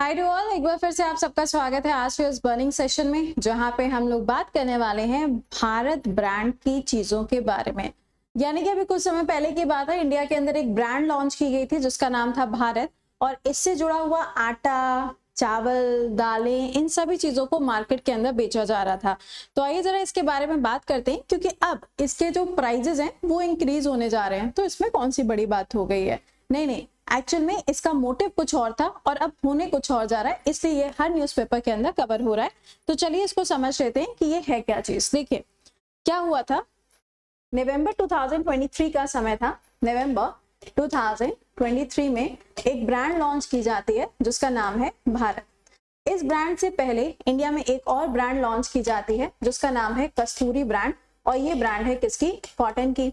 Hi to all, एक बार फिर से आप सबका स्वागत है आज के इस बर्निंग सेशन में, जहां पे हम लोग बात करने वाले हैं भारत ब्रांड की चीजों के बारे में। यानी कि अभी कुछ समय पहले की बात है, इंडिया के अंदर एक ब्रांड लॉन्च की गई थी जिसका नाम था भारत, और इससे जुड़ा हुआ आटा, चावल, दालें, इन सभी चीजों को मार्केट के अंदर बेचा जा रहा था। तो आइए जरा इसके बारे में बात करते हैं, क्योंकि अब इसके जो प्राइजेस हैं वो इंक्रीज होने जा रहे हैं। तो इसमें कौन सी बड़ी बात हो गई है? नहीं, एक्चुअल में इसका मोटिव कुछ और था और अब होने कुछ और जा रहा है, इसलिए ये हर न्यूज़पेपर के अंदर कवर हो रहा है। तो चलिए इसको समझ लेते हैं कि ये है क्या चीज। देखिए क्या हुआ था, नवंबर 2023 का समय था। नवंबर 2023 में एक ब्रांड लॉन्च की जाती है जिसका नाम है भारत। इस ब्रांड से पहले इंडिया में एक और ब्रांड लॉन्च की जाती है जिसका नाम है कस्तूरी ब्रांड, और ये ब्रांड है किसकी? कॉटन की।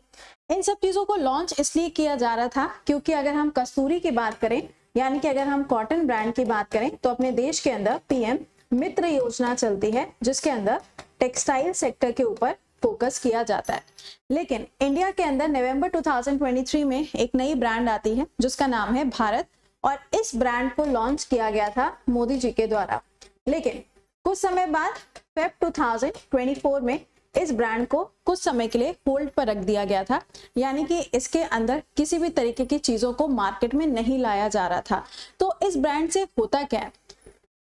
इन सब चीजों को लॉन्च इसलिए किया जा रहा था क्योंकि अगर हम कस्तूरी की बात करें, यानी कि अगर हम कॉटन ब्रांड की बात करें, तो अपने देश के अंदर पीएम मित्र योजना चलती है जिसके अंदर टेक्सटाइल सेक्टर के ऊपर फोकस किया जाता है। लेकिन इंडिया के अंदर नवंबर 2023 में एक नई ब्रांड आती है जिसका नाम है भारत, और इस ब्रांड को लॉन्च किया गया था मोदी जी के द्वारा। लेकिन कुछ समय बाद फेब 2024 में इस ब्रांड को कुछ समय के लिए होल्ड पर रख दिया गया था, यानी कि इसके अंदर किसी भी तरीके की चीजों को मार्केट में नहीं लाया जा रहा था। तो इस ब्रांड से होता क्या है?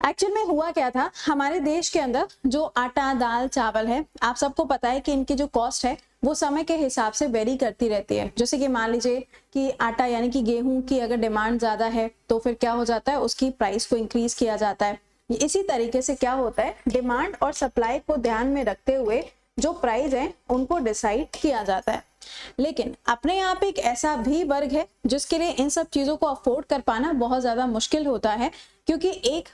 एक्चुअल में हुआ क्या था, हमारे देश के अंदर जो आटा, दाल, चावल है, आप सबको पता है कि इनकी जो कॉस्ट है वो समय के हिसाब से वेरी करती रहती है। जैसे कि मान लीजिए कि आटा यानी कि गेहूं की अगर डिमांड ज्यादा है तो फिर क्या हो जाता है, उसकी प्राइस को इंक्रीज किया जाता है। इसी तरीके से क्या होता है, डिमांड और सप्लाई को ध्यान में रखते हुए जो प्राइस है उनको डिसाइड किया जाता है। लेकिन अपने यहाँ पे एक ऐसा भी वर्ग है जिसके लिए इन सब चीजों को अफोर्ड कर पाना बहुत ज्यादा मुश्किल होता है, क्योंकि एक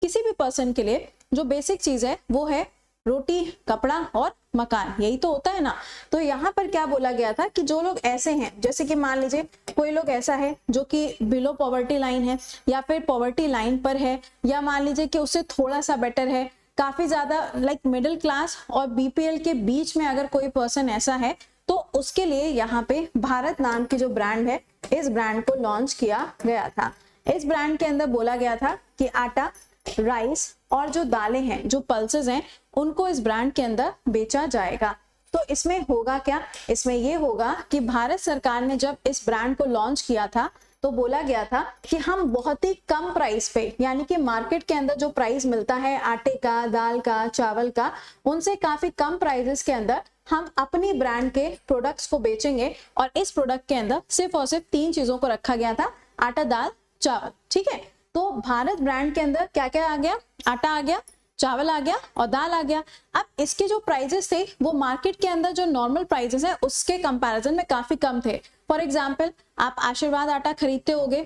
किसी भी पर्सन के लिए जो बेसिक चीज है वो है रोटी, कपड़ा और मकान, यही तो होता है ना। तो यहाँ पर क्या बोला गया था कि जो लोग ऐसे हैं, जैसे कि मान लीजिए कोई लोग ऐसा है जो कि बिलो पॉवर्टी लाइन है, या फिर पॉवर्टी लाइन पर है, या मान लीजिए कि उससे थोड़ा सा बेटर है, काफी ज्यादा लाइक मिडिल क्लास और बीपीएल के बीच में अगर कोई पर्सन ऐसा है, तो उसके लिए यहाँ पे भारत नाम की जो ब्रांड है, इस ब्रांड को लॉन्च किया गया था। इस ब्रांड के अंदर बोला गया था कि आटा, राइस और जो दालें हैं, जो पल्सेस हैं, उनको इस ब्रांड के अंदर बेचा जाएगा। तो इसमें होगा क्या? इसमें ये होगा कि भारत सरकार ने जब इस ब्रांड को लॉन्च किया था तो बोला गया था कि हम बहुत ही कम प्राइस पे, यानी कि मार्केट के अंदर जो प्राइस मिलता है आटे का, दाल का, चावल का, उनसे काफी कम प्राइसेस के अंदर हम अपनी ब्रांड के प्रोडक्ट्स को बेचेंगे। और इस प्रोडक्ट के अंदर सिर्फ और सिर्फ 3 चीजों को रखा गया था, आटा, दाल, चावल। ठीक है, तो भारत ब्रांड के अंदर क्या क्या आ गया? आटा आ गया, चावल आ गया और दाल आ गया। अब इसके जो प्राइजेस थे वो मार्केट के अंदर जो नॉर्मल प्राइजेस है उसके कंपैरिजन में काफी कम थे। फॉर एग्जांपल, आप आशीर्वाद आटा खरीदते होगे,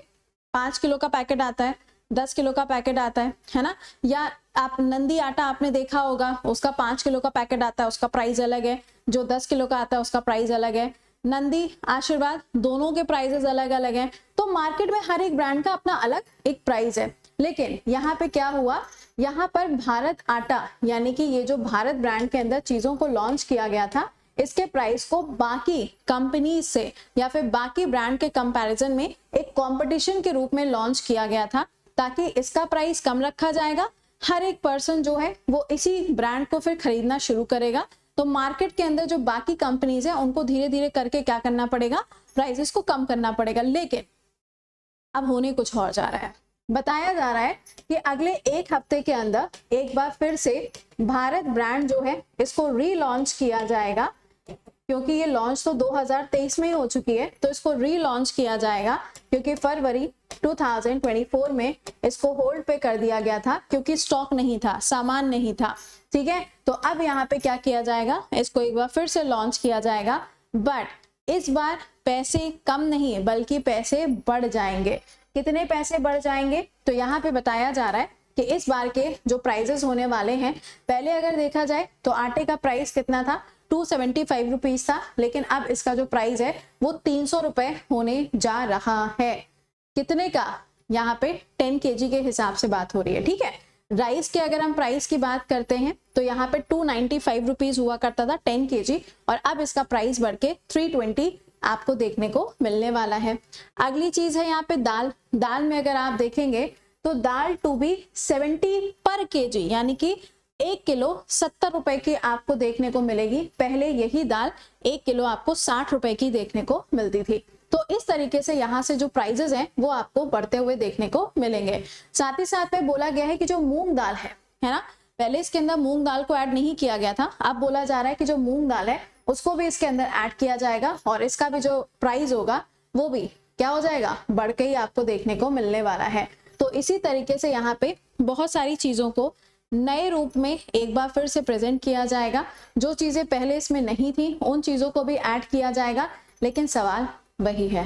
5 किलो का पैकेट आता है, 10 किलो का पैकेट आता है ना। या आप नंदी आटा आपने देखा होगा, उसका 5 किलो का पैकेट आता है, उसका प्राइस अलग है। जो 10 किलो का आता है उसका प्राइस अलग है। नंदी, आशीर्वाद, दोनों के प्राइसेस अलग अलग हैं। तो मार्केट में हर एक ब्रांड का अपना अलग एक प्राइस है। लेकिन यहाँ पे क्या हुआ, यहाँ पर भारत आटा, यानी कि ये जो भारत ब्रांड के अंदर चीजों को लॉन्च किया गया था, इसके प्राइस को बाकी कंपनी से या फिर बाकी ब्रांड के कंपैरिजन में एक कंपटीशन के रूप में लॉन्च किया गया था, ताकि इसका प्राइस कम रखा जाएगा। हर एक पर्सन जो है वो इसी ब्रांड को फिर खरीदना शुरू करेगा। तो मार्केट के अंदर जो बाकी कंपनीज है उनको धीरे धीरे करके क्या करना पड़ेगा, प्राइसेस को कम करना पड़ेगा। लेकिन अब होने कुछ और जा रहा है। बताया जा रहा है कि अगले 1 हफ्ते के अंदर एक बार फिर से भारत ब्रांड जो है इसको रीलॉन्च किया जाएगा, क्योंकि ये लॉन्च तो 2023 में ही हो चुकी है। तो इसको रीलॉन्च किया जाएगा क्योंकि फरवरी 2024 में इसको होल्ड पे कर दिया गया था, क्योंकि स्टॉक नहीं था, सामान नहीं था। ठीक है, तो अब यहाँ पे क्या किया जाएगा, इसको एक बार फिर से लॉन्च किया जाएगा। बट इस बार पैसे कम नहीं बल्कि पैसे बढ़ जाएंगे। कितने पैसे बढ़ जाएंगे? तो यहाँ पे बताया जा रहा है कि इस बार के जो प्राइजेस होने वाले हैं, पहले अगर देखा जाए तो आटे का प्राइस कितना था, 275 रुपीज था, लेकिन अब इसका जो प्राइस है वो 300 रुपए होने जा रहा है। कितने का? यहाँ पे 10 kg के हिसाब से बात हो रही है। ठीक है, राइस के अगर हम प्राइस की बात करते हैं तो यहाँ पे 295 रुपीज हुआ करता था 10 kg, और अब इसका प्राइस बढ़ के 320 आपको देखने को मिलने वाला है। अगली चीज है यहाँ पे दाल। दाल में अगर आप देखेंगे तो दाल टू बी 70 पर केजी, यानी कि 1 किलो 70 रुपए की आपको देखने को मिलेगी। पहले यही दाल 1 किलो आपको 60 रुपए की देखने को मिलती थी। तो इस तरीके से यहाँ से जो प्राइजेस हैं वो आपको बढ़ते हुए देखने को मिलेंगे। साथ ही साथ में बोला गया है कि जो मूंग दाल है ना, पहले इसके अंदर मूंग दाल को ऐड नहीं किया गया था, अब बोला जा रहा है कि जो मूंग दाल है उसको भी इसके अंदर ऐड किया जाएगा और इसका भी जो प्राइस होगा वो भी क्या हो जाएगा, बढ़ के ही आपको देखने को मिलने वाला है। तो इसी तरीके से यहाँ पे बहुत सारी चीजों को नए रूप में एक बार फिर से प्रेजेंट किया जाएगा। जो चीजें पहले इसमें नहीं थी उन चीजों को भी ऐड किया जाएगा, लेकिन सवाल वही है।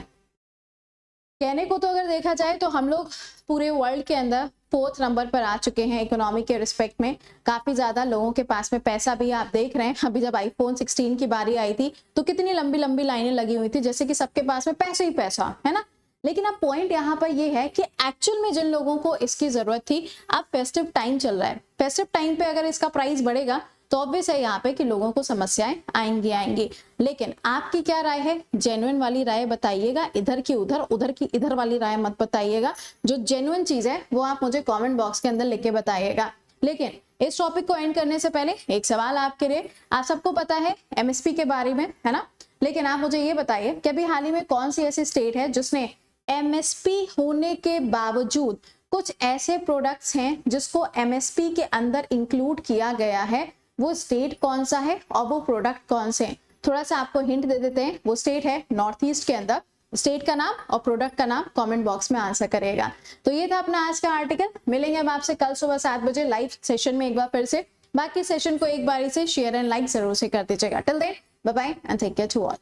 कहने को तो अगर देखा जाए तो हम लोग पूरे वर्ल्ड के अंदर 4th नंबर पर आ चुके हैं इकोनॉमी के रिस्पेक्ट में। काफी ज्यादा लोगों के पास में पैसा भी आप देख रहे हैं। अभी जब आईफोन 16 की बारी आई थी तो कितनी लंबी लंबी लाइनें लगी हुई थी, जैसे कि सबके पास में पैसे ही पैसा है ना। लेकिन अब पॉइंट यहाँ पर ये है कि एक्चुअल में जिन लोगों को इसकी जरूरत थी, अब फेस्टिव टाइम चल रहा है, फेस्टिव टाइम पे अगर इसका प्राइस बढ़ेगा तो ऑब्वियस है यहाँ पे कि लोगों को समस्याएं आएंगी। लेकिन आपकी क्या राय है, जेन्युइन वाली राय बताइएगा, इधर की उधर, उधर की इधर वाली राय मत बताइएगा। जो जेन्युइन चीज है वो आप मुझे कमेंट बॉक्स के अंदर लिख के बताइएगा। लेकिन इस टॉपिक को एंड करने से पहले एक सवाल आपके लिए। आप सबको पता है एमएसपी के बारे में, है ना, लेकिन आप मुझे ये बताइए कि अभी हाल ही में कौन सी ऐसी स्टेट है जिसने एमएसपी होने के बावजूद कुछ ऐसे प्रोडक्ट्स हैं जिसको एमएसपी के अंदर इंक्लूड किया गया है, वो स्टेट कौन सा है और वो प्रोडक्ट कौन से हैं। थोड़ा सा आपको हिंट दे देते हैं, वो स्टेट है नॉर्थ ईस्ट के अंदर। स्टेट का नाम और प्रोडक्ट का नाम कमेंट बॉक्स में आंसर करिएगा। तो ये था अपना आज का आर्टिकल। मिलेंगे अब आपसे कल सुबह 7 बजे लाइव सेशन में एक बार फिर से। बाकी सेशन को एक बारी से शेयर एंड लाइक जरूर से कर दीजिएगा। Till then bye bye and take care to all.